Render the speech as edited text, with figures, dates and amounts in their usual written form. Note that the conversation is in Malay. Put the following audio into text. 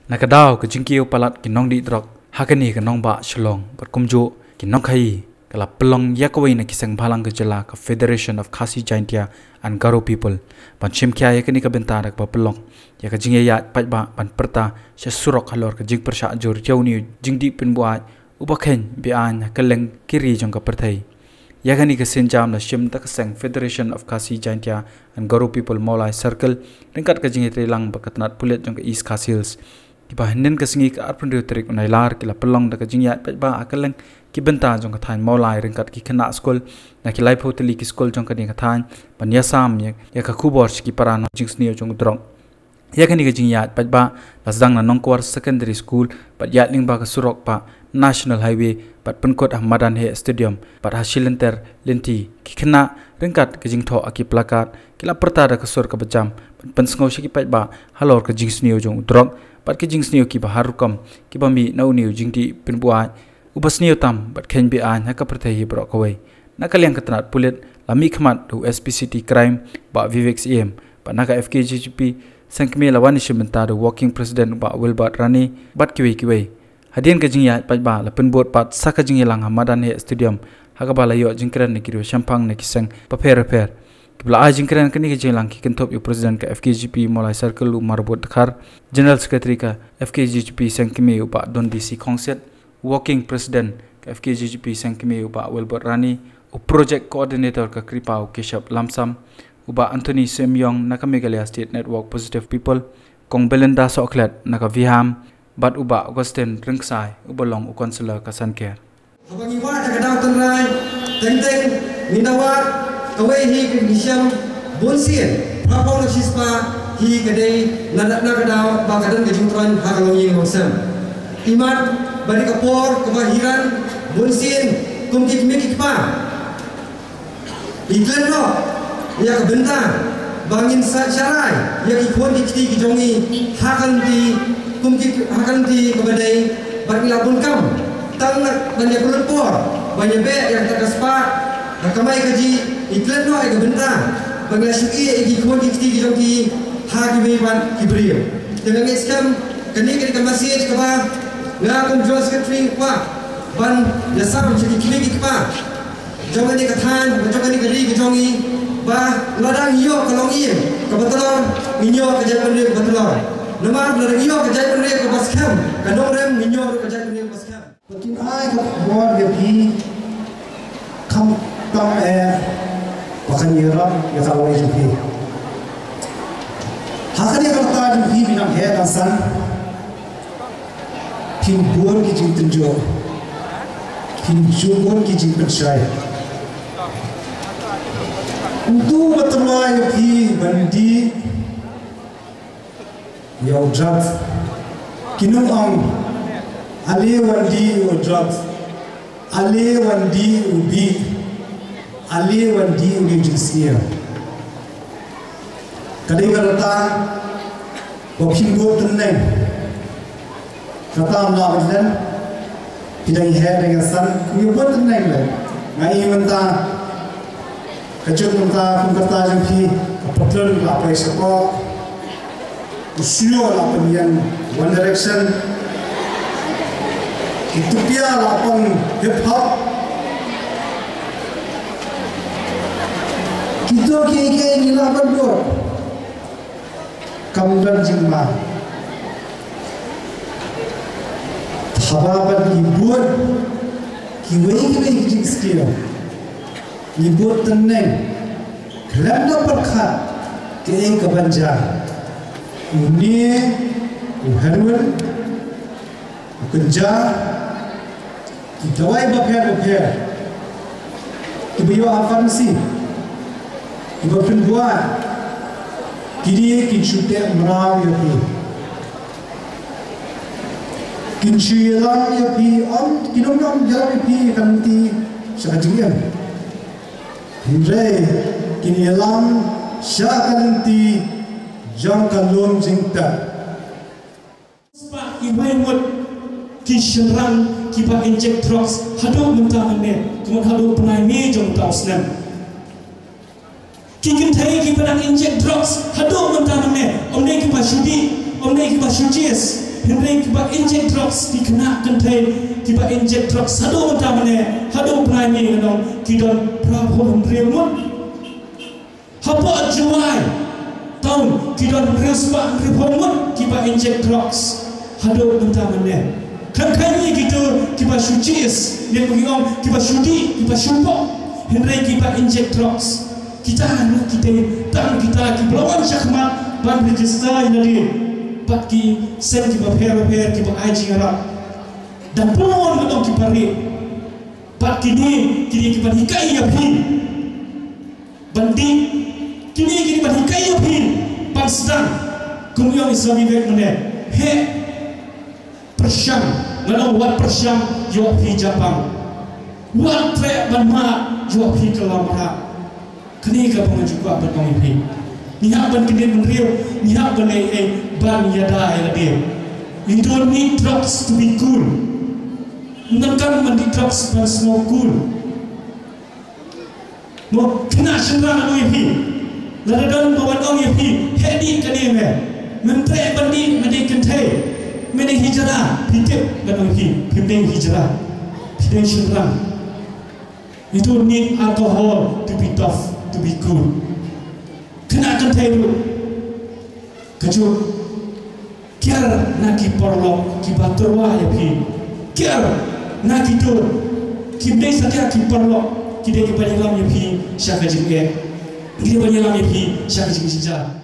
nakadaw ke jingkiu palat kinong di drok hakani ke nong ba shlong pat kumju kinong khai kala pelong yakawai na kisang balang ke jela ka Federation of Khasi Jaintia and Garo people pan chimkya yakani ka benta dak ba pelong ya ka jingya ya pat ba pan perta se surok halor ka jing persha jor jauni jingdi pin buat ubakhen bi an ka leng kiri jong ka perthai yakani ka senjam na shim tak sang Federation of Khasi Jaintia and Garo people molai circle ringkat ka jingya trilang ba katnat pulet jong ka East Khasi Hills kiba henden ka singi ka arpun rio trik unai lar kila pelong da ka jingya pat ba akaleng ki benta jong ka thain molai ringkat ki khana school na ki life hoteli ki school jong ka ni ka thain pan ya sam ya ka khubor ki parano jingsni jong drong ya kan ni ka jingya pat ba lasdang na nongkwar secondary school pat ya ling ba ka surok pa national highway pat penkot ahmadan he stadium pat hasilenter lenti ki khana ringkat ka jingtho aki plakat kila perta da ka sur ka bajam pensngau shi ki pat ba halor ka jingsni jong drong pat ki jingsni ki ba harukam ki ba mi nau niu jingti pinbuai ubasniu tam bat khen bi an ha ka prathai hi bro kawai nakaliang katnat pulit lami khmat du SPCT crime ba Vivek CM pa naka FKGGP sangkme lawani shimenta du working president ba Wilbert Rani bat kiwi hadien ka jingya pat ba la pinbot pat saka jinglang hamadan he stadium ha ka bala yo jingkran ne kiro champang ne kisang pa pher kibla a jingkran kani ke jinglang ki kentop yu president ka FKGP molai circle lu marbot khar general secretary ka FKGGP sangkme ba don DC khongset working president ka FKGGP sangkme uba Wilbert Rani u project coordinator ka Kripau Keshap Lamsam uba Anthony Semyong naka Meghalaya State Network Positive People kong Belinda Soklet naka Viham bat uba Augustin Ringsai uba long u councilor ka Sanker abangi wa ta kadaw tanrai teng minawat kawai hi ke nisiam bonsien prapong sispa hi kadai nakadaw bakadan ke jungtron hakalong ying hoksam imat bari kapor kemahiran bunsin kumki kimiki pa iklan no ya kebenta bangin sarai ya ikon dikti kijongi hakan ti kebadai bari lapun kam tang banyak kulpor banyak be yang terkaspa kamai kaji iklan no ya kebenta bangla syuki ikon dikti kijongi hakimi ban kibriyo dengan iskam kini kita masih kaba ngakum Joint Secretary pa ban yasam chiki kini pa jongani kathan jongani gari jongi ba ladang yo kalongi ka betelor minyo ka jai pendek betelor nomar ladang yo ka jai pendek ka baskam ka nomrem minyo ka jai pendek baskam Pakin ai ka bor ge pi kam tam pakan yera ya ka wai pi hakani ka ta pi binam he dasan Kim buon ki jing tenjo, kim jumon ki jing percaya. Untuk bertemu ki bandi, yau jat, kinum ang, ale wandi ojat, ale wandi ubi, ale wandi ubi jinsia. Kadang kata, bapin buat tenang. Kata Allah Azlan kita ihar dengan san nyubut tenang le ngai menta kacuk menta kumkata jempi kapatlan apa isako usio la penian One Direction itu pia lapang hip hop kita keke ini lapan dua kamdan jingma Hababat ibut kiwei kijing skill ibut teneng kelanda perkat ke kabanja uni uharun ukenja kitawai bapher kibiyo afansi kibapun buat kiri kinchute mraw yopi Kinchilang ya pi om kinom jalan pi kanti sakajingan hindai kinilang syakanti jangkalom jingta spa ibai mot kishrang kiba inject drugs hado mentah ne kemudian hado penai me jong tausnem kikin thai kiba inject drugs hado mentah ne omne kiba shudi om nei kiba sucis henry kiba inject drugs ki kena kentai kiba inject drugs hado tamane hado prani nong kidon prabhom remut hapo juai taun kidon respa repomut kiba inject drugs hado tamane kan gitu kiba sucis dia mengiong kiba sudi kiba syupo henry kiba inject drugs kita anu kita tang kita ki lawan syakmat ban register ini pat ki sen ki ba pher ki ba ai jingara dan pun madong ki pari pat kini ki ba hikai ya phi bandi kini ba hikai ya phi pasdan kumyong islami vek mane he persyam madong wat persyam yo phi japang wat tre ban ma yo phi kelamara kini ka pengajuka ban phi niha ban kini menriu niha ban ban yada ila dia. You don't need drugs to be cool. Bukan mandi drugs ban semua cool. Mo kena senang anu ipi. Lalu dalam bawa dong ipi. Hedi kini me. Mentre bandi mandi kentai. Mandi hijrah. Pitip ban ipi. Pimdeng hijrah. Pimdeng senang. You don't need alcohol to be tough, to be cool. Kena kentai dulu. Kejut. Kiar naki porlok ki baturwa ya phi. Kiar naki tur. Ki dei sakya ki porlok ki dei ki banyalam ya phi syaka jingge. Ki banyalam ya phi syaka jingja.